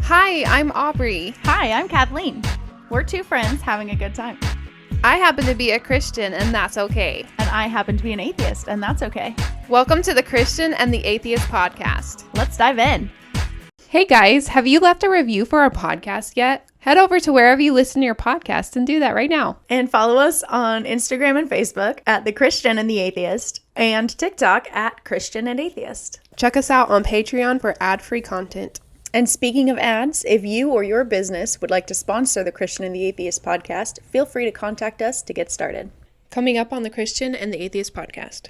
Hi, I'm Aubrie. Hi, I'm Kathleen. We're two friends having a good time. I happen to be a Christian, and that's okay. And I happen to be an atheist, and that's okay. Welcome to the Christian and the Atheist podcast. Let's dive in. Hey guys, have you left a review for our podcast yet? Head over to wherever you listen to your podcast and do that right now. And follow us on Instagram and Facebook at The Christian and the Atheist, and TikTok at Christian and Atheist. Check us out on Patreon for ad-free content. And speaking of ads, if you or your business would like to sponsor the Christian and the Atheist podcast, feel free to contact us to get started. Coming up on the Christian and the Atheist podcast.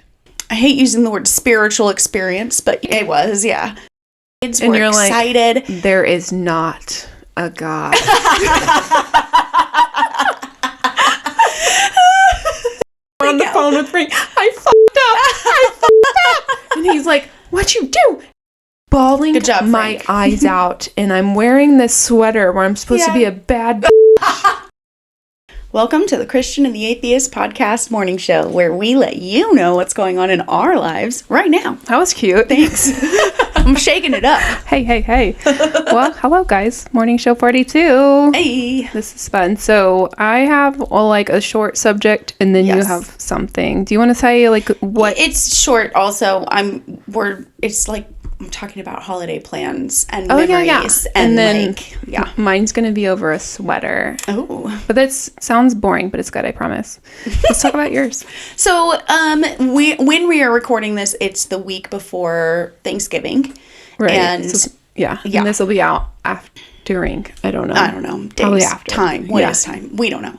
I hate using the word spiritual experience, but it was, yeah. Kids And were you're excited. Like, there is not a God. We're on the phone with Frank. I fucked up. And he's like, "What'd you do?" Bawling Good job, my Frank. eyes out, and I'm wearing this sweater where I'm supposed to be a bad Welcome to the Christian and the Atheist podcast morning show, where we let you know what's going on in our lives right now. That was cute. Thanks. I'm shaking it up. Hey. Well, hello guys. Morning show 42. Hey. This is fun. So I have a short subject, and then you Yes. have something. Do you want to say what? It's short. Also, I'm talking about holiday plans and Oh, memories. yeah. And then yeah. Mine's gonna be over a sweater. Oh. But that sounds boring, but it's good, I promise. Let's talk about yours. So, when we are recording this, it's the week before Thanksgiving. Right. And yeah. Yeah. And this will be out during, I don't know. Days, Probably after. time. What is time? We don't know.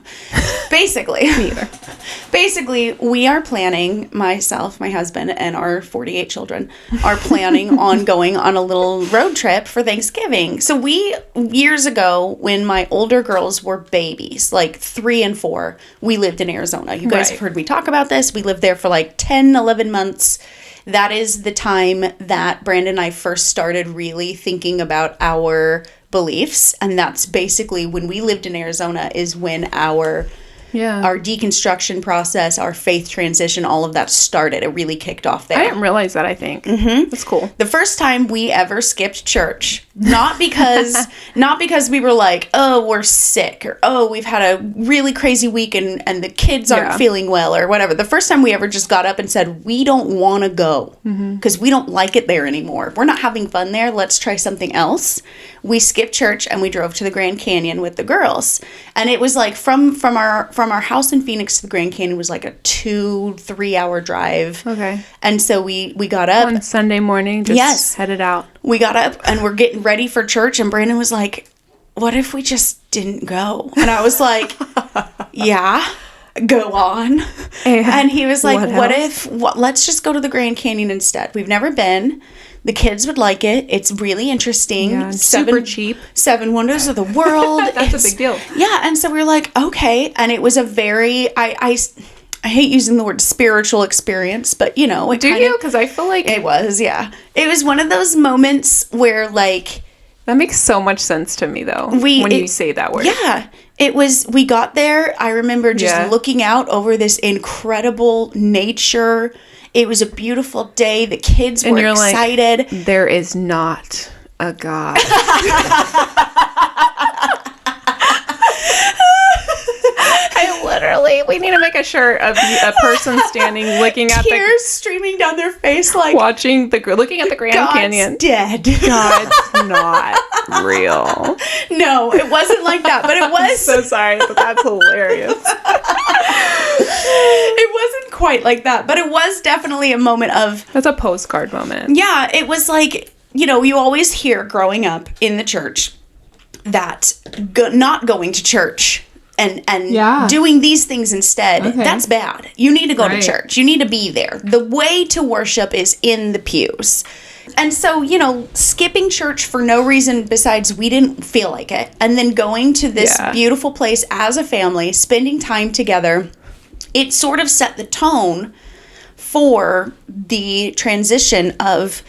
Basically. Me either. Basically, we are planning, myself, my husband, and our 48 children are planning on going on a little road trip for Thanksgiving. So years ago, when my older girls were babies, like 3 and 4, we lived in Arizona. You guys have heard me talk about this. We lived there for like 10, 11 months. That is the time that Brandon and I first started really thinking about our beliefs. And that's basically when we lived in Arizona is when our deconstruction process, our faith transition, all of that started. It really kicked off there. I didn't realize that, I think. Mm-hmm. That's cool. The first time we ever skipped church, not because we were like, oh, we're sick, or oh, we've had a really crazy week and the kids aren't feeling well, or whatever. The first time we ever just got up and said, we don't want to go because we don't like it there anymore. We're not having fun there. Let's try something else. We skipped church and we drove to the Grand Canyon with the girls. And it was like from our house in Phoenix to the Grand Canyon was like a 2-3 hour drive. Okay. And so we got up on Sunday morning, just headed out. We got up and we're getting ready for church, and Brandon was like, what if we just didn't go? And I was like, yeah, go on. And he was like, let's just go to the Grand Canyon instead. We've never been. The kids would like it. It's really interesting. Yeah, super cheap. 7 wonders of the world. That's a big deal. Yeah, and so we were like, okay. And it was a very, I hate using the word spiritual experience, but you know. Do you? Because I feel like it was, yeah. It was one of those moments where like. That makes so much sense to me though, when you say that word. Yeah. It was, we got there. I remember just looking out over this incredible nature. It was a beautiful day. The kids were excited. Like, there is not a God. We need to make a shirt of a person standing looking at tears streaming down their face, like looking at the Grand Canyon. Dead. God's not real. No, it wasn't like that, but it was. I'm so sorry, but that's hilarious. It wasn't quite like that, but it was definitely a moment of. That's a postcard moment. Yeah, it was like, you know, you always hear growing up in the church that not going to church and doing these things instead, that's bad. You need to go to church. You need to be there. The way to worship is in the pews. And so, you know, skipping church for no reason besides we didn't feel like it, and then going to this beautiful place as a family, spending time together, it sort of set the tone for the transition of,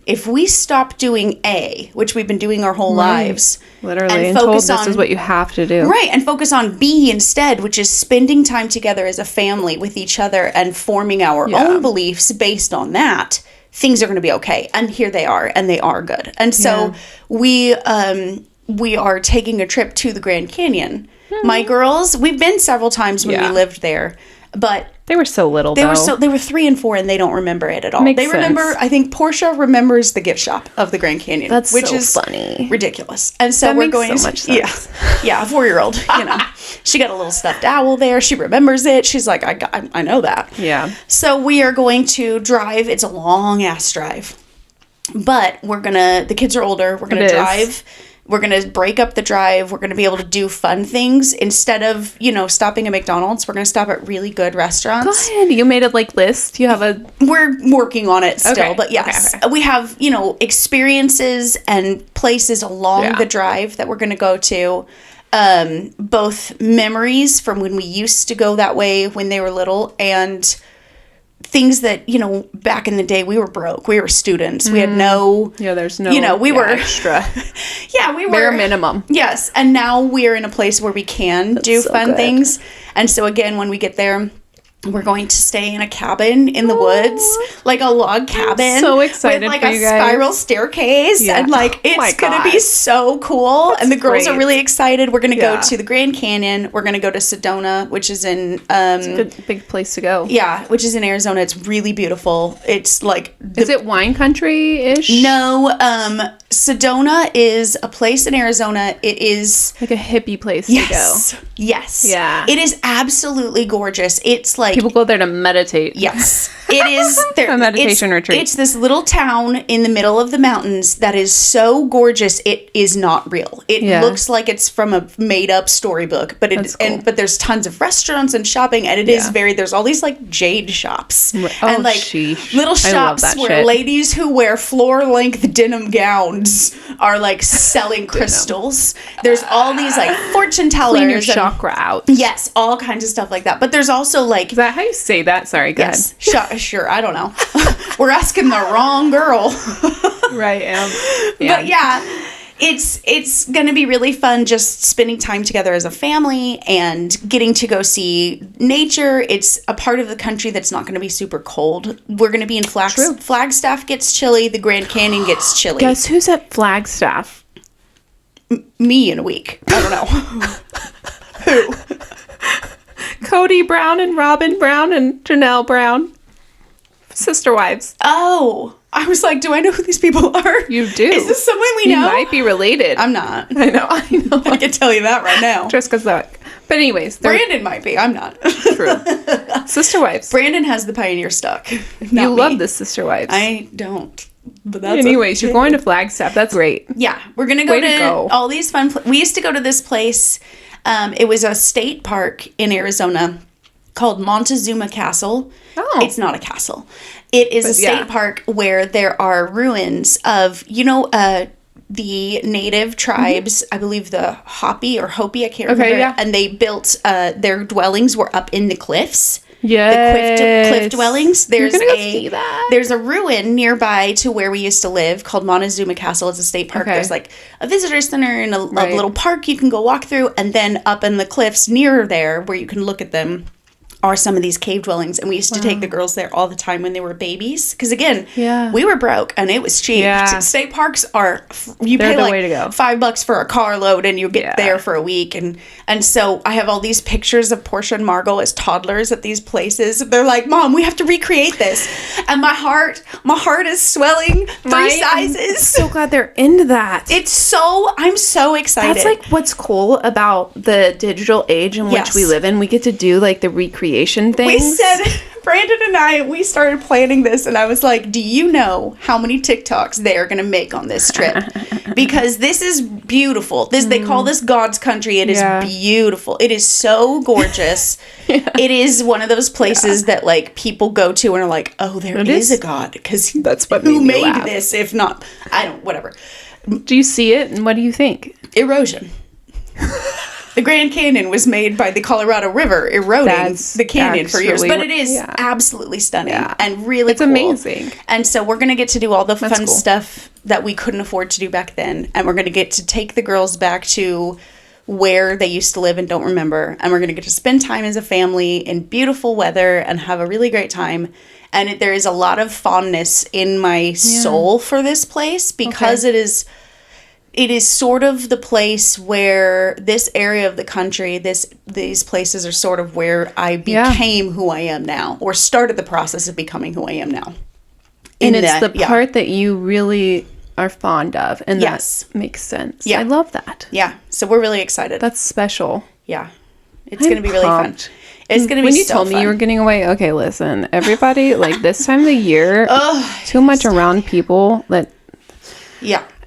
if we stop doing A, which we've been doing our whole lives, literally, and focus told this is what you have to do. Right, and focus on B instead, which is spending time together as a family with each other and forming our own beliefs based on that, things are going to be okay. And here they are, and they are good. And so we we are taking a trip to the Grand Canyon. My girls, we've been several times when we lived there, but they were so little. They were 3 and 4, and they don't remember it at all. Makes they remember. sense. I think Portia remembers the gift shop of the Grand Canyon, which so is funny, ridiculous. And so that we're makes going. So much sense. Yeah, a 4-year-old. You know, she got a little stuffed owl there. She remembers it. She's like, I know that. Yeah. So we are going to drive. It's a long ass drive, but the kids are older. We're gonna drive. We're going to break up the drive. We're going to be able to do fun things. Instead of, stopping at McDonald's, we're going to stop at really good restaurants. Go ahead. You made a, list? You have a... We're working on it still. Okay. But yes, Okay. We have, experiences and places along the drive that we're going to go to. Both memories from when we used to go that way when they were little, and things that, back in the day, we were broke. We were students. We had no... Yeah, there's no... we were... extra. Yeah, we were... Bare minimum. Yes, and now we're in a place where we can do so fun good. things. And so, again, when we get there, we're going to stay in a cabin in the woods, like a log cabin. I'm so excited with, for you guys. Spiral staircase. Yeah. And, it's going to be so cool. That's and the girls are great. really excited. We're going to Yeah. go to the Grand Canyon. We're going to go to Sedona, which is in... It's a big place to go. Yeah, which is in Arizona. It's really beautiful. It's like... Is it wine country-ish? No, Sedona is a place in Arizona. It is... Like a hippie place Yes. to go. Yes. Yeah. It is absolutely gorgeous. It's like... People go there to meditate. Yes. It is... A meditation retreat. It's this little town in the middle of the mountains that is so gorgeous, it is not real. It looks like it's from a made-up storybook, but That's cool. but there's tons of restaurants and shopping, and it is there's all these, jade shops. Oh, and, sheesh. little I love shops that where shit. ladies who wear floor-length denim gowns are, selling crystals. There's all these, fortune tellers. Clean your and- chakra out. Yes, all kinds of stuff like that. But there's also, Is that how you say that? Sorry, go yes, sure, I don't know. We're asking the wrong girl. ahead. Right. But yeah, it's going to be really fun just spending time together as a family and getting to go see nature. It's a part of the country that's not going to be super cold. We're going to be in Flagstaff gets chilly. The Grand Canyon gets chilly. Guess who's at Flagstaff? Me in a week. I don't know. Who? Cody Brown and Robin Brown and Janelle Brown. Sister wives. Oh, I was like, do I know who these people are? You do. Is this someone we You know? might be related. I'm not. I know. I can tell you that right now. Jessica Zoic. But anyways, they're Brandon might be. I'm not. true. Sister wives. Brandon has the Pioneer stuck. You love the sister wives. I don't. But that's Anyways, you're going to Flagstaff. That's great. Yeah, we're gonna go Way to to go. all these fun. We used to go to this place. It was a state park in Arizona called Montezuma Castle. Oh. It's not a castle. It is a state park where there are ruins of, the native tribes, I believe the Hopi, I can't remember. yeah. And they built, their dwellings were up in the cliffs. Yes. The cliff dwellings. There's gonna go see that. There's a ruin nearby to where we used to live called Montezuma Castle. It's a state park. Okay. There's a visitor center and a Right. little park you can go walk through, and then up in the cliffs near there where you can look at them are some of these cave dwellings. And we used to take the girls there all the time when they were babies, because again, we were broke and it was cheap. Yeah. State parks are you They're pay the way to go. $5 for a carload and you get Yeah. there for a week. And so I have all these pictures of Portia and Margot as toddlers at these places. They're like, Mom, we have to recreate this. And my heart is swelling three sizes. I'm so glad they're into that. I'm so excited. That's what's cool about the digital age in which Yes. we live in. We get to do the recreation things. We said, Brandon and we started planning this, and I was like, do you know how many TikToks they are going to make on this trip? Because this is beautiful. They call this God's country. It is beautiful. It is so gorgeous. It is one of those places that people go to and are like, oh, there is a God. Because That's what who made me made laugh. this? If not, whatever. Do you see it, and what do you think? Erosion. The Grand Canyon was made by the Colorado River eroding the canyon for years. But it is absolutely stunning and really It's cool. amazing. And so we're going to get to do all the fun cool. stuff that we couldn't afford to do back then. And we're going to get to take the girls back to where they used to live and don't remember. And we're going to get to spend time as a family in beautiful weather and have a really great time. And there is a lot of fondness in my soul for this place because it is... is sort of the place where this area of the country, these places are sort of where I became who I am now, or started the process of becoming who I am now. And it's the part that you really are fond of, and that makes sense. Yeah. I love that. Yeah. So we're really excited. That's special. Yeah. It's going to be really fun. It's going to be when you told me you were getting away, okay, listen, everybody, like this time of the year, too much around people that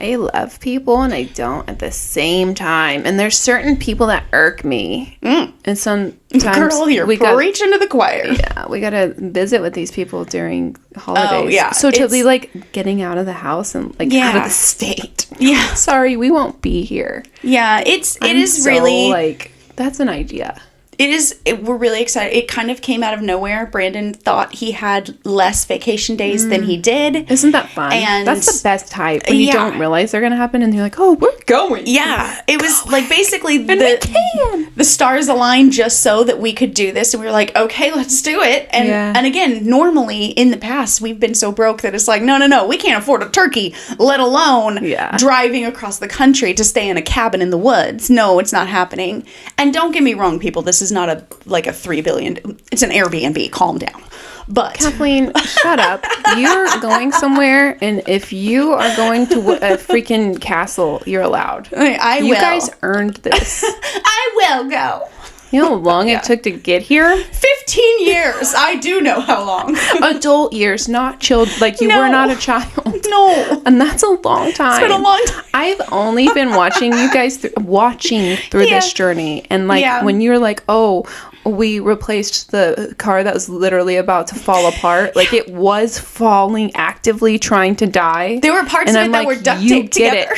I love people and I don't at the same time. And there's certain people that irk me. And sometimes girl, you're preaching to the choir. Yeah, we got to visit with these people during holidays. Oh, yeah. So to be like getting out of the house and like out of the state. Yeah. Sorry, we won't be here. Yeah, it is really like, that's an idea. We're really excited. It kind of came out of nowhere. Brandon thought he had less vacation days than he did. Isn't that fun? And that's the best type. When you don't realize they're going to happen and you're like, oh, we're going. Yeah. It was like basically the stars aligned just so that we could do this. And we were like, okay, let's do it. And again, normally in the past, we've been so broke that it's like, no, we can't afford a turkey, let alone driving across the country to stay in a cabin in the woods. No, it's not happening. And don't get me wrong, people. This is not a $3 billion. It's an Airbnb. Calm down. But Kathleen, shut up. You're going somewhere, and if you are going to a freaking castle, you're allowed. I will. You guys earned this. I will go. You know how long it took to get here? 15 years. I do know how long. Adult years, not children. Like, you were not a child. No. And that's a long time. It's been a long time. I've only been watching you guys through this journey. And, like, when you're like, oh, we replaced the car that was literally about to fall apart. Like, it was falling, actively trying to die. There were parts of it that were duct taped together.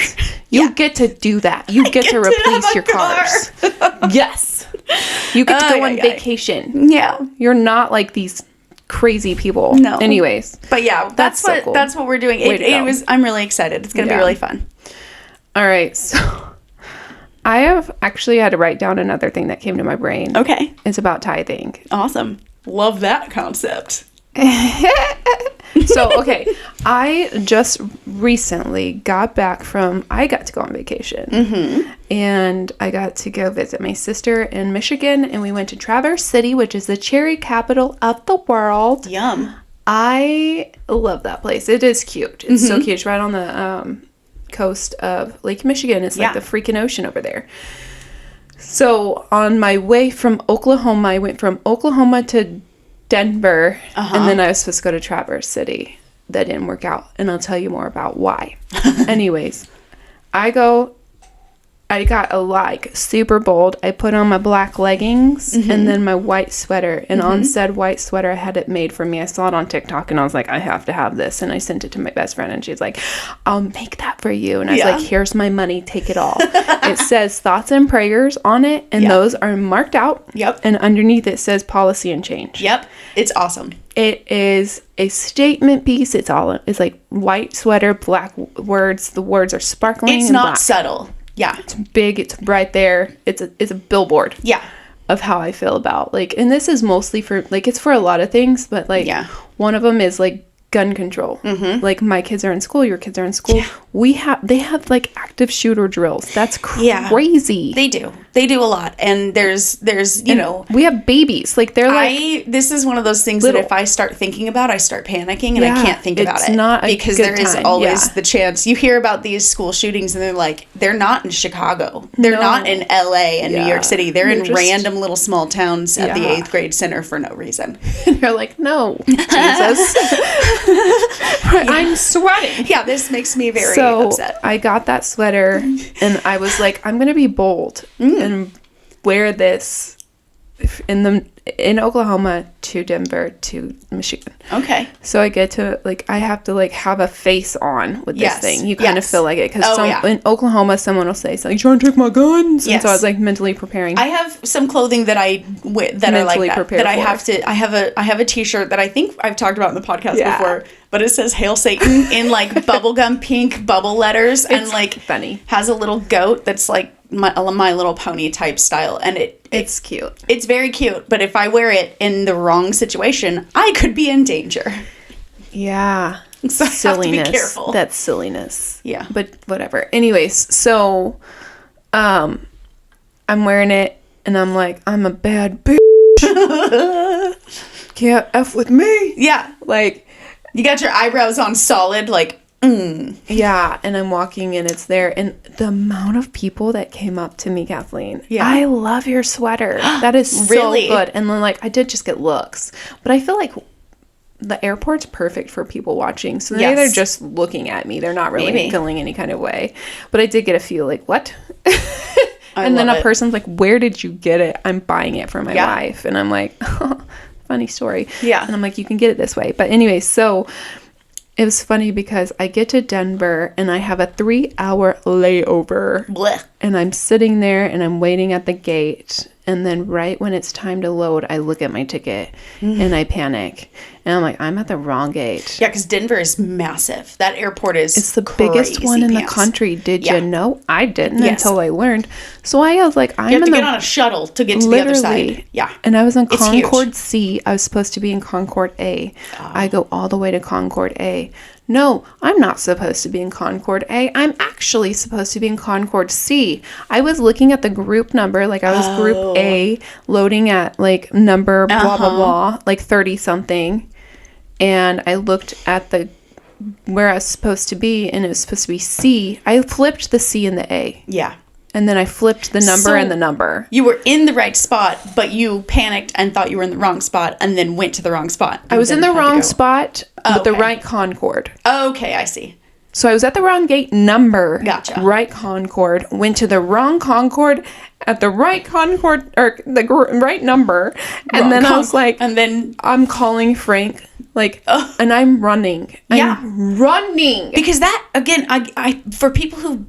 You get to do that. You get to replace your cars. Yes. You get to go on vacation. Yeah. You're not like these crazy people. No. Anyways. But yeah, that's what we're doing. I'm really excited. It's going to be really fun. All right. So I have actually had to write down another thing that came to my brain. Okay. It's about tithing. Awesome. Love that concept. So, okay, I just recently got back I got to go on vacation, and I got to go visit my sister in Michigan, and we went to Traverse City, which is the cherry capital of the world. Yum. I love that place. It is cute. It's so cute. It's right on the coast of Lake Michigan. It's like the freaking ocean over there. So, on my way from Oklahoma, I went from Oklahoma to Denver, and then I was supposed to go to Traverse City. That didn't work out, and I'll tell you more about why. Anyways, I got super bold. I put on my black leggings and then my white sweater, and on said white sweater, I had it made for me. I saw it on TikTok, and I was like, I have to have this, and I sent it to my best friend, and she's like, I'll make that for you, and I was like, here's my money, take it all. It says thoughts and prayers on it, and those are marked out. Yep. And underneath it says policy and change. Yep. It's awesome. It is a statement piece. It's like white sweater, black words. The words are sparkling. It's and not black. subtle. Yeah. It's big. It's right there. It's a billboard. Yeah. Of how I feel about and this is mostly for it's for a lot of things, but one of them is gun control. Like, my kids are in school, your kids are in school. They have active shooter drills. That's crazy. They do a lot. And there's we have babies. They're this is one of those things that if I start thinking about, I start panicking, and I can't think about it. It's not because there is always the chance. You hear about these school shootings, and they're not in Chicago. They're not in LA and New York City. They're in random little small towns at the 8th grade center for no reason. And you're like, no, Jesus. I'm sweating. Yeah, this makes me very upset. I got that sweater, and I was like, I'm gonna be bold and wear this in Oklahoma to Denver to Michigan. Okay. So I get to I have to have a face on with this thing. You kind of feel like it because in Oklahoma someone will say something, you trying to take my guns? And so I was mentally preparing. I have some clothing that I are like that. That I have a t-shirt that I think I've talked about in the podcast before, but it says Hail Satan in bubblegum pink bubble letters, and funny. Has a little goat that's My Little Pony type style, and it's cute. It's very cute, but if I wear it in the wrong situation, I could be in danger. Yeah. So I have to be careful. That's silliness. Yeah. But whatever. Anyways, so I'm wearing it and I'm like, I'm a bad bitch. Can't F with me. Yeah. Like, you got your eyebrows on solid, like, Yeah, and I'm walking and it's there. And the amount of people that came up to me, Kathleen. Yeah. I love your sweater. That is so Really? good. And then, like, I did just get looks. But I feel like the airport's perfect for people watching. So Yes. they're just looking at me. They're not really Maybe. feeling any kind of way. But I did get a few, like, what? I and then love a it. person's like, where did you get it? I'm buying it for my Yeah. wife. And I'm like, funny story. Yeah. And I'm like, you can get it this way. But anyway, so it was funny because I get to Denver and I have a 3-hour layover. Blech. And I'm sitting there and I'm waiting at the gate. And then right when it's time to load, I look at my ticket and I panic. And I'm like, I'm at the wrong gate. Yeah, because Denver is massive. That airport is It's the biggest one in the pants. country. Did Yeah. you know? I didn't Yes. until I learned. So I was like, I'm You have in to the get on a shuttle to get to the other side. Yeah. And I was in It's huge. Concord C. I was supposed to be in Concord A. Oh. I go all the way to Concord A. No, I'm not supposed to be in Concord A. I'm actually supposed to be in Concord C. I was looking at the group number, like I was group A, loading at like number blah, blah, blah, like 30 something. And I looked at the where I was supposed to be, and it was supposed to be C. I flipped the C and the A. Yeah. And then I flipped the number So- and the number. You were in the right spot, but you panicked and thought you were in the wrong spot and then went to the wrong spot. I was in the wrong spot, but the Okay. right Concord. Okay, I see. So I was at the wrong gate number. Gotcha. Right Concord. Went to the wrong Concord at the right Concord, or the right number. And Wrong then I was Concord. like, And then I'm calling Frank. Like, and I'm running. Yeah. I'm running. because that again, I for people who've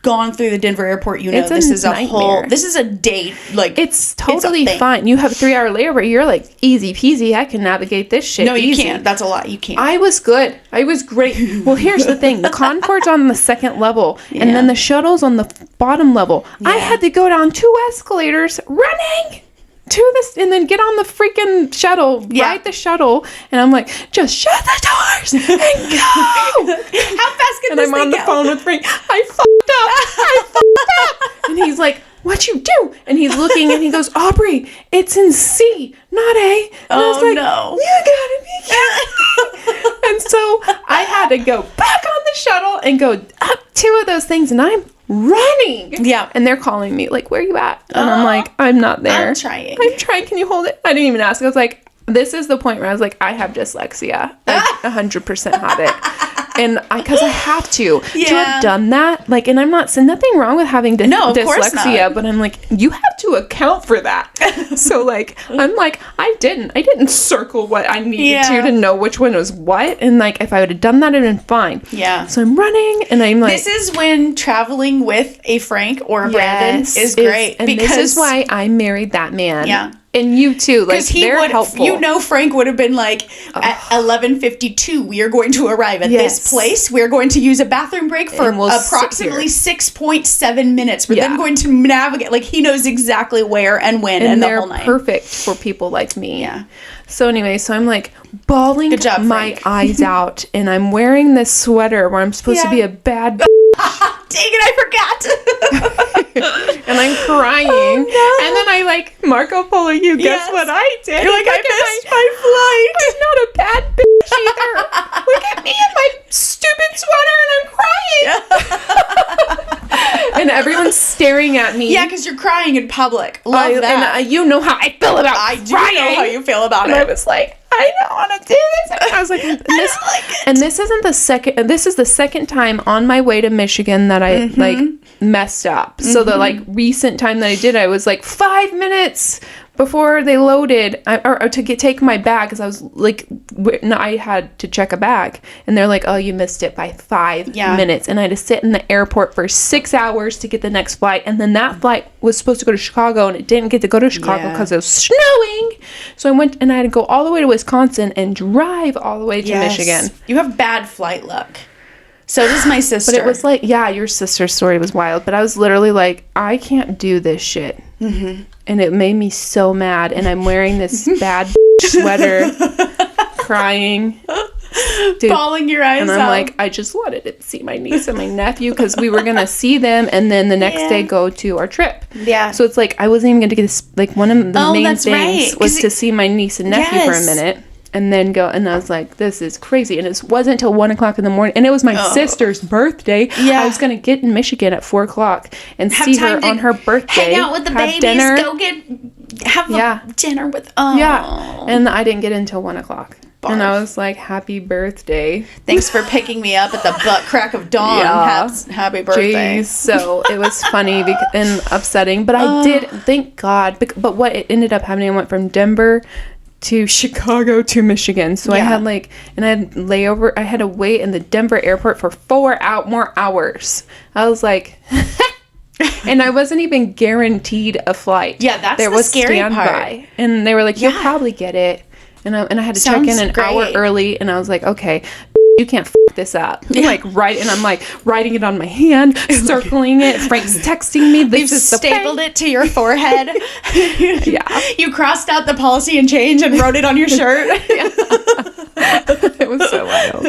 gone through the Denver airport, you know, It's a this is a nightmare. whole. This is a day. Like It's a totally thing. fine. You have a 3-hour layover. You're like, easy peasy. I can navigate this shit. No, you easy. can't. That's a lot. You can't. I was good. I was great. Well, here's the thing. The Concord's on the second level, and then the shuttle's on the bottom level. I had to go down 2 escalators running to this, and then get on the freaking shuttle, ride the shuttle, and I'm like, just shut the doors and go. How fast can And this I'm on thing the go? phone with Frank. I fucked up. I fucked up. And he's like, what'd you do? And he's looking and he goes, Aubrie, it's in C, not A. And I was like, no. you gotta be kidding me. And so I had to go back on the shuttle and go up 2 of those things, and I'm running. Yeah. And they're calling me, like, where are you at? And I'm like, I'm not there. I'm trying. I'm trying. Can you hold it? I didn't even ask. I was like, this is the point where I was like, I have dyslexia. I 100% have it. And because I have to have done that, like, and I'm not saying nothing wrong with having No, of course dyslexia, not. but I'm like, you have to account for that. So like, I'm like, I didn't circle what I needed to know which one was what, and like, if I would have done that, it'd been fine. Yeah. So I'm running, and I'm like, This is when traveling with a Frank or a Brandon yes, is it's- great. and because this is why I married that man. Yeah. And you too, like, because he they're would, helpful. you know, Frank would have been like, at 11:52, we are going to arrive at Yes. this place. We are going to use a bathroom break for And we'll sit approximately here. 6.7 minutes. We're Yeah. then going to navigate. Like, he knows exactly where and when and the they're whole night. perfect for people like me. Yeah. So anyway, so I'm like bawling Good job, my Frank. eyes out, and I'm wearing this sweater where I'm supposed to be a bad Dang it, I forgot. and I'm crying. Oh, no. And then I like, Marco Polo, you guess Yes. what I did? You're like, Look I at missed my flight. I'm not a bad bitch either. Look at me in my stupid sweater, and I'm crying. And everyone's staring at me. Yeah, because you're crying in public. Love that. And you know how I feel about I do crying. know how you feel about And it. I was like, I don't want to do this. And I was like, and this isn't the second. And this is the second time on my way to Michigan that I like messed up. So the like recent time that I did, I was like 5 minutes before they loaded, or to take my bag, because I was like, I had to check a bag, and they're like, oh, you missed it by 5 minutes, and I had to sit in the airport for 6 hours to get the next flight, and then that flight was supposed to go to Chicago, and it didn't get to go to Chicago because it was snowing, so I went, and I had to go all the way to Wisconsin and drive all the way to Michigan. You have bad flight luck. So does my sister. But it was like, yeah, your sister's story was wild, but I was literally like, I can't do this shit. And it made me so mad, and I'm wearing this bad sweater, crying, Dude, bawling your eyes out. And I'm like, I just wanted to see my niece and my nephew because we were going to see them and then the next day go to our trip. Yeah. So it's like, I wasn't even going to get this, like, one of the main things was to see my niece and nephew for a minute. And then go, and I was like, this is crazy. And it wasn't until 1 o'clock in the morning. And it was my sister's birthday. Yeah. I was going to get in Michigan at 4 o'clock and see her on her birthday. Hang out with the babies. Dinner. Go have dinner with, Yeah. And I didn't get in until 1 o'clock. Barf. And I was like, happy birthday. Thanks for picking me up at the butt crack of dawn. Yeah. Happy birthday. Jeez. So it was funny and upsetting. But I did, thank God. But what it ended up happening, I went from Denver to Chicago to Michigan. So I had I had layover. I had to wait in the Denver airport for 4 more hours. I was like, and I wasn't even guaranteed a flight. Yeah, that's the scary part. And they were like, you'll probably get it. And I had to check in an hour early. And I was like, okay, you can't this up. And I'm like writing it on my hand, circling it. Frank's texting me. You've stapled it to your forehead. Yeah. You crossed out the policy and change and wrote it on your shirt. It was so wild.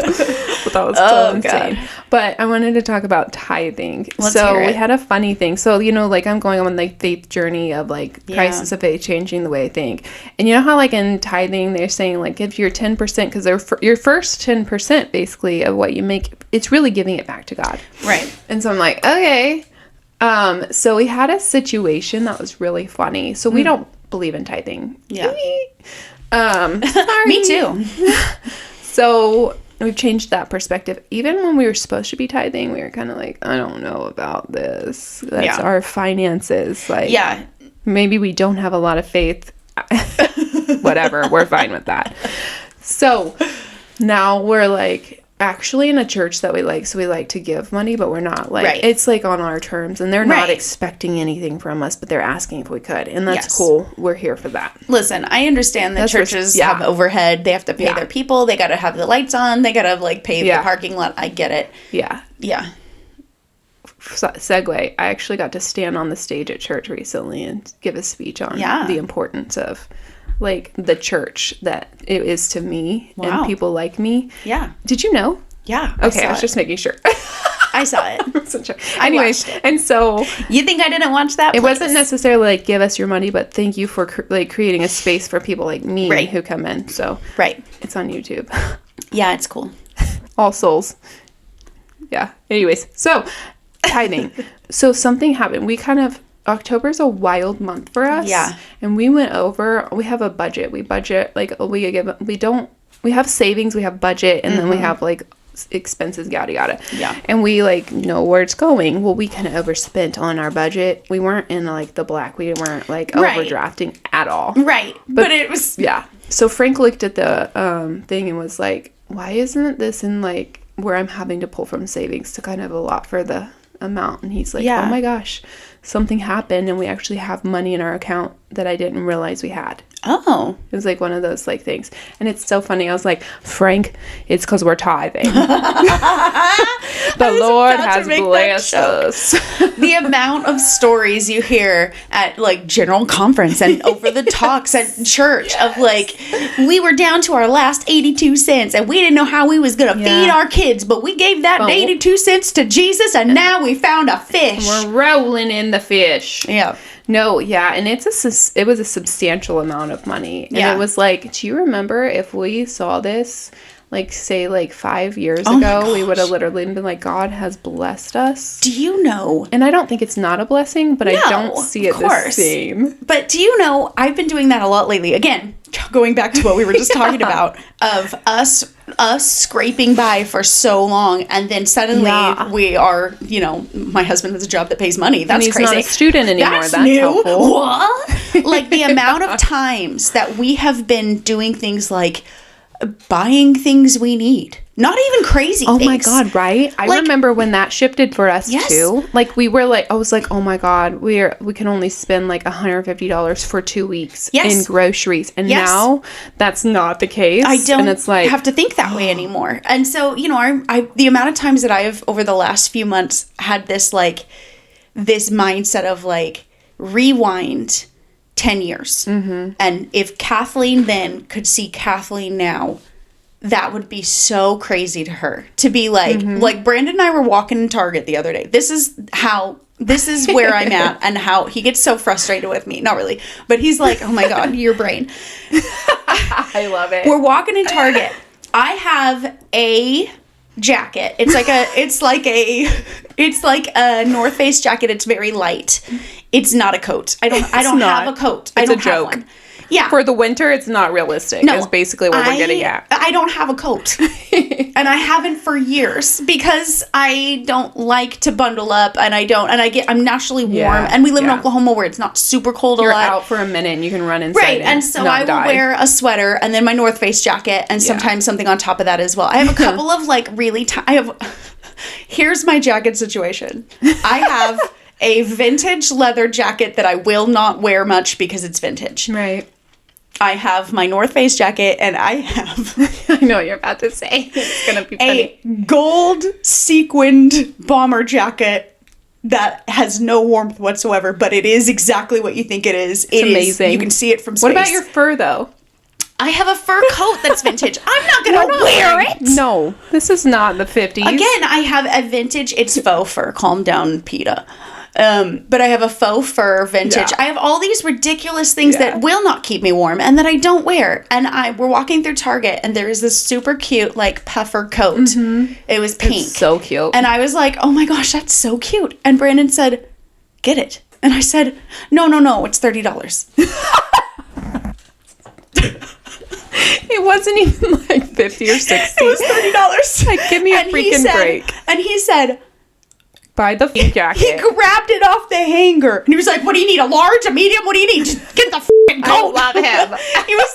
But that was so insane. God. But I wanted to talk about tithing. Let's hear it. We had a funny thing. So, I'm going on like faith journey of like crisis of faith, changing the way I think. And you know how like in tithing, they're saying like give your 10% because your first 10% basically of what you make, it's really giving it back to God. Right. And so I'm like, okay. So we had a situation that was really funny. So we don't believe in tithing. Yeah. Sorry. Me too. So we've changed that perspective. Even when we were supposed to be tithing, we were kind of like, I don't know about this. That's our finances. Like, maybe we don't have a lot of faith. Whatever. We're fine with that. So now we're like actually in a church that we like. So we like to give money, but we're not like, it's like on our terms and they're not expecting anything from us, but they're asking if we could. And that's cool. We're here for that. Listen, I understand that churches have overhead. They have to pay their people. They got to have the lights on. They got to like pay the parking lot. I get it. Yeah. Yeah. Segue. I actually got to stand on the stage at church recently and give a speech on the importance of like the church that it is to me and people like me. Yeah. Did you know? Yeah. Okay, I was just making sure. I saw it. I wasn't sure. Anyways, and so you think I didn't watch that? It wasn't necessarily like give us your money, but thank you for like creating a space for people like me who come in. So it's on YouTube. Yeah, it's cool. All Souls. Yeah. Anyways, so tithing. So something happened. We kind of October's a wild month for us. Yeah. And we went over, we have a budget. We budget, like, we have savings, we have budget, and then we have, like, expenses, yada, yada. Yeah. And we, like, know where it's going. Well, we kind of overspent on our budget. We weren't in, like, the black. We weren't, like, overdrafting at all. Right. But it was... Yeah. So Frank looked at the thing and was like, why isn't this in, like, where I'm having to pull from savings to kind of allot for the amount? And he's like, oh my gosh, something happened and we actually have money in our account that I didn't realize we had. Oh. It was like one of those like things. And it's so funny. I was like, Frank, it's because we're tithing. The Lord has blessed us. The amount of stories you hear at like general conference and over the talks at church of like, we were down to our last 82 cents and we didn't know how we was going to feed our kids, but we gave that 82 cents to Jesus and now we found a fish. We're rolling in the fish. Yeah. No, yeah, and it was a substantial amount of money. And it was like, do you remember if we saw this, like, say, like 5 years ago, we would have literally been like, God has blessed us. Do you know? And I don't think it's not a blessing, but I don't see it the same. But do you know, I've been doing that a lot lately. Again, going back to what we were just talking about, of us scraping by for so long, and then suddenly we are, you know, my husband has a job that pays money. That's he's crazy. Not a student anymore. That's new. Helpful. What? Like the amount of times that we have been doing things like buying things we need. Not even crazy things. Oh my God, right? I remember when that shifted for us too. Like we were like, I was like, oh my God, we can only spend like $150 for 2 weeks in groceries. And now that's not the case. I don't and it's like, have to think that way anymore. And so, you know, I the amount of times that I've over the last few months had this like, this mindset of like rewind 10 years. Mm-hmm. And if Kathleen then could see Kathleen now, that would be so crazy to her to be like Brandon and I were walking in Target the other day. This is where I'm at and how he gets so frustrated with me. Not really, but he's like, oh my God, your brain. I love it. We're walking in Target. I have a jacket. It's like a North Face jacket. It's very light. It's not a coat. I don't have a coat. It's a joke. Have one. Yeah. For the winter, it's not realistic. No, is basically what we're getting at. I don't have a coat. And I haven't for years because I don't like to bundle up and I'm naturally warm and we live in Oklahoma where it's not super cold a lot. You're out for a minute and you can run inside. Right. And so I will wear a sweater and then my North Face jacket and sometimes something on top of that as well. I have a couple of like really here's my jacket situation. I have a vintage leather jacket that I will not wear much because it's vintage. Right. I have my North Face jacket, and I have... I know what you're about to say. It's going to be funny. A gold sequined bomber jacket that has no warmth whatsoever, but it is exactly what you think it is. It's amazing. You can see it from space. What about your fur, though? I have a fur coat that's vintage. I'm not going to wear it. No, this is not the 50s. Again, I have a vintage... It's faux fur. Calm down, PETA. But I have a faux fur vintage. I have all these ridiculous things that will not keep me warm and that I don't wear. And we're walking through Target and there is this super cute like puffer coat. Mm-hmm. It was pink. It's so cute. And I was like, oh my gosh, that's so cute. And Brandon said, get it. And I said, no, it's $30. It wasn't even like 50 or 60. It was $30. Like, give me a freaking break. And he said, buy the jacket. He grabbed it off the hanger. And he was like, what do you need? A large? A medium? What do you need? Just get the f***ing coat. I love him. He was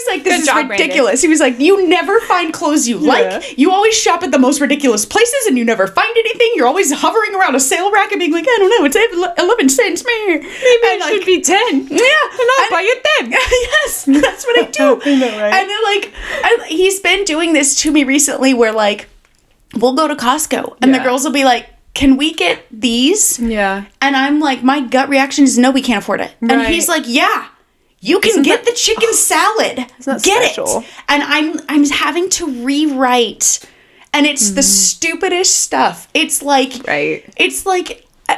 like, this is ridiculous. Brandon. He was like, you never find clothes you like. You always shop at the most ridiculous places and you never find anything. You're always hovering around a sale rack and being like, I don't know, it's 11 cents. Maybe it should be 10. Yeah. And I'll buy it then. Yes, that's what I do. I know, right? And then like, he's been doing this to me recently where like, we'll go to Costco and the girls will be like, can we get these? Yeah. And I'm like, my gut reaction is no, we can't afford it. Right. And he's like, yeah, you can get the chicken salad. Get special. It. And I'm having to rewrite. And it's the stupidest stuff. It's like,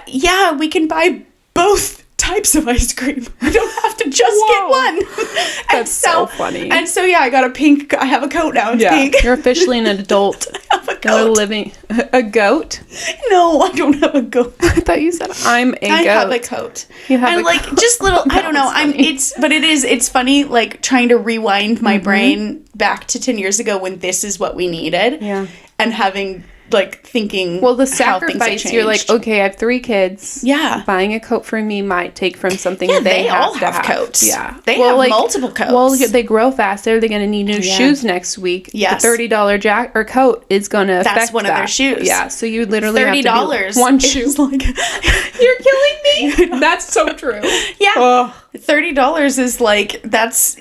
yeah, we can buy both types of ice cream. We don't have to just get one. That's so funny. And so yeah, I got a pink. I have a coat now. It's pink. You're officially an adult. I have a goat. A goat? No, I don't have a goat. I thought you said I'm a goat. I have a coat. You have and like coat. Just little. I don't know. It's funny. Like trying to rewind my brain back to 10 years ago when this is what we needed. Yeah. And having. Like thinking the sacrifice you're like, okay, I have 3 kids, buying a coat for me might take from something they all have coats, they have multiple coats, they grow faster, they're gonna need new shoes next week. The $30 coat is gonna affect one of their shoes. So you literally $30 have to do one shoe. Like, you're killing me. That's so true. $30 is like that's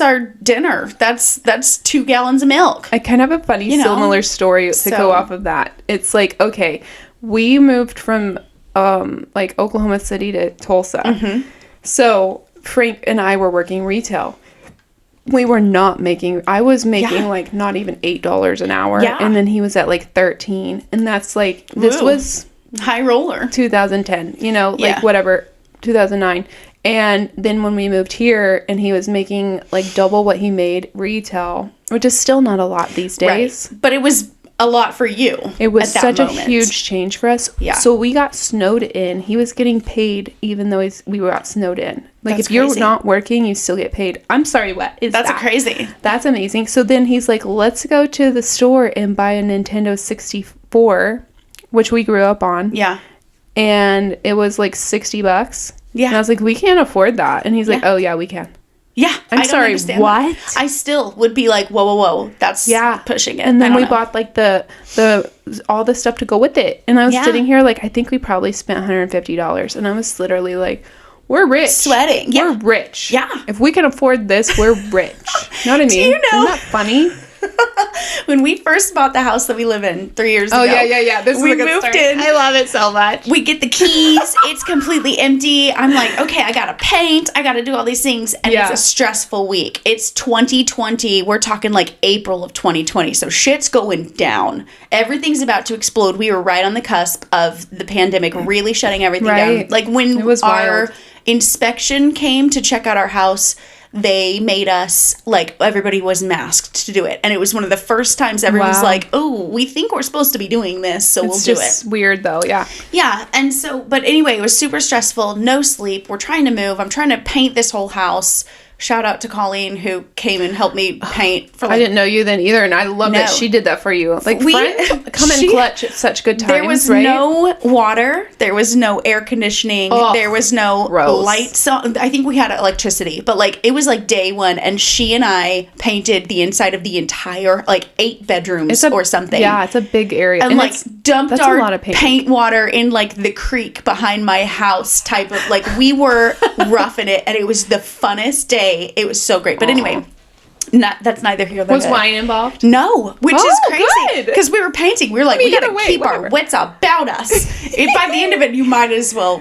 our dinner. That's 2 gallons of milk. I kind of have a funny similar story to go off of that. It's like, okay, we moved from like Oklahoma City to Tulsa. So Frank and I were working retail. We were not making, I was making like not even $8 an hour. And then he was at like 13. And that's like, this was high roller. 2010, like whatever, 2009. And then when we moved here and he was making like double what he made retail, which is still not a lot these days. Right. But it was a lot for you. It was such a huge change for us. Yeah. So we got snowed in. He was getting paid even though we got snowed in. Like if you're not working, you still get paid. I'm sorry, what is that? That's crazy. That's amazing. So then he's like, let's go to the store and buy a Nintendo 64, which we grew up on. Yeah. And it was like $60. Yeah. And I was like, we can't afford that. And he's like, oh, yeah, we can. Yeah. I'm sorry, what? That. I still would be like, whoa. That's pushing it. And then we bought like the all the stuff to go with it. And I was sitting here like, I think we probably spent $150. And I was literally like, we're rich. Sweating. We're rich. Yeah. If we can afford this, we're rich. You know what I mean? Do you know? Isn't that funny? When we first bought the house that we live in 3 years ago. Oh, yeah. This is a good moved story. in. I love it so much. We get the keys. It's completely empty. I'm like, okay, I got to paint. I got to do all these things. And it's a stressful week. It's 2020. We're talking like April of 2020. So shit's going down. Everything's about to explode. We were right on the cusp of the pandemic really shutting everything down. Like when our inspection came to check out our house, they made us, like, everybody was masked to do it. And it was one of the first times everyone was like, oh, we think we're supposed to be doing this, so we'll do it. It's weird, though, yeah. Yeah, and so, but anyway, it was super stressful, no sleep. We're trying to move. I'm trying to paint this whole house. Shout out to Colleen, who came and helped me paint. For I didn't know you then either, and I love that she did that for you. Like, friends come in clutch at such good times, there was no water. There was no air conditioning. There was no lights on. I think we had electricity, but, like, it was, like, day one, and she and I painted the inside of the entire, like, 8 bedrooms or something. Yeah, it's a big area. And like, dumped our paint water in, like, the creek behind my house type of, like, we were roughing it, and it was the funnest day. It was so great. But anyway, that's neither here nor there. Was wine involved? No, which is crazy. Because we were painting. We were like, we got to keep our wits about us. By the end of it, we may as well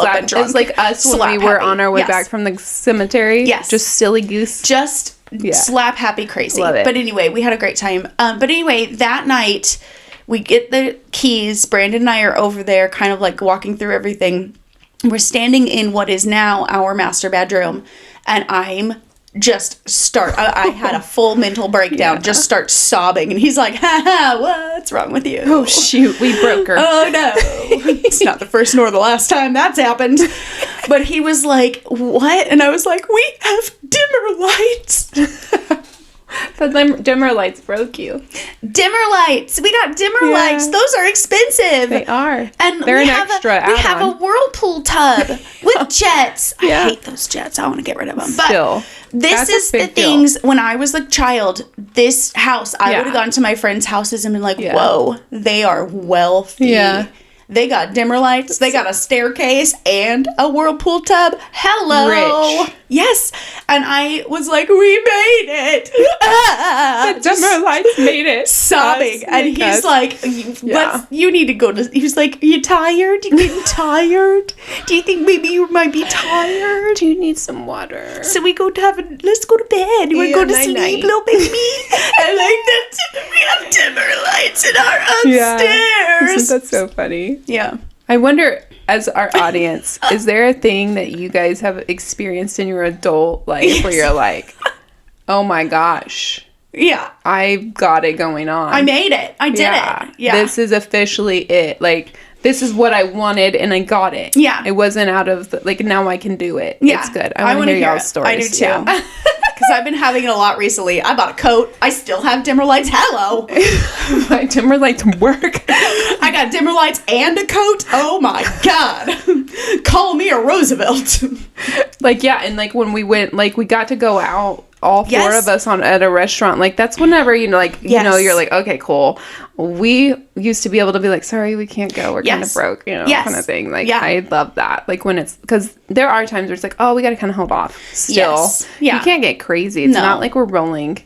have been drunk. It was like us when we were on our way back from the cemetery. Yes. Just silly goose. Just slap happy crazy. Love it. But anyway, we had a great time. But anyway, that night, we get the keys. Brandon and I are over there kind of like walking through everything. We're standing in what is now our master bedroom. And I'm just I had a full mental breakdown, just start sobbing. And he's like, what's wrong with you? Oh, shoot, we broke her. Oh, no. It's not the first nor the last time that's happened. But he was like, what? And I was like, we have dimmer lights. The dimmer lights broke you. Dimmer lights. We got dimmer lights. Those are expensive. They are. And they're an extra add-on. We have a whirlpool tub with jets. I hate those jets. I want to get rid of them. Still. But this is the things, when I was a child, this house, I would have gone to my friends' houses and been like, whoa, they are wealthy. Yeah. They got dimmer lights. They got a staircase and a whirlpool tub. Hello. Rich. Yes. And I was like, we made it. The dimmer lights made it. Sobbing. And he's like, but you need to go to, he was like, you tired? You getting tired? Do you think maybe you might be tired? Do you need some water? So we go to let's go to bed. You want to go to sleep, little baby? I like that. We have dimmer lights in our upstairs. Isn't that so funny? Yeah. I wonder, as our audience, is there a thing that you guys have experienced in your adult life where you're like, oh my gosh. Yeah. I've got it going on. I made it. I did it. Yeah. This is officially it. Like, this is what I wanted and I got it. Yeah. It wasn't out of, like, now I can do it. Yeah. It's good. I want to hear y'all's stories. I do too. Because I've been having it a lot recently. I bought a coat. I still have dimmer lights. Hello. My dimmer lights work. I got dimmer lights and a coat. Oh my God. Call me a Roosevelt. Like, yeah. And like when we went, like we got to go out, all 4 of us at a restaurant. Like that's whenever, you know, like, you know, you're like, okay, cool. We used to be able to be like, sorry, we can't go. We're kind of broke, you know, kind of thing. Like, I love that. Like when it's, because there are times where it's like, oh, we got to kind of hold off still. You can't get crazy. It's not like we're rolling.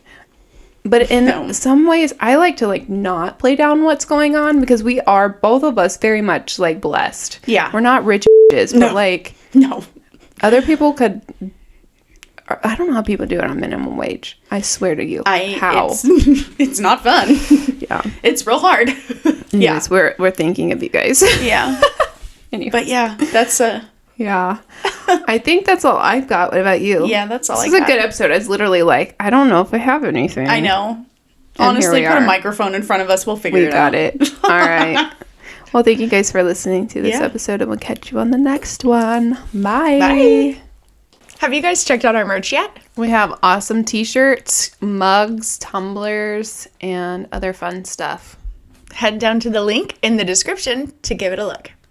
But in some ways, I like to like not play down what's going on because we are, both of us, very much like blessed. Yeah. We're not rich bitches, but like, other people could, I don't know how people do it on minimum wage. I swear to you. How? It's not fun. Yeah. It's real hard. Anyways, we're thinking of you guys. Yeah. Anyways. But yeah, that's yeah. I think that's all I've got. What about you? Yeah, that's all I got. This is a good episode. I was literally like, I don't know if I have anything. I know. Honestly, put a microphone in front of us. We'll figure it out. We got it. All right. Well, thank you guys for listening to this episode, and we'll catch you on the next one. Bye. Bye. Have you guys checked out our merch yet? We have awesome t-shirts, mugs, tumblers, and other fun stuff. Head down to the link in the description to give it a look.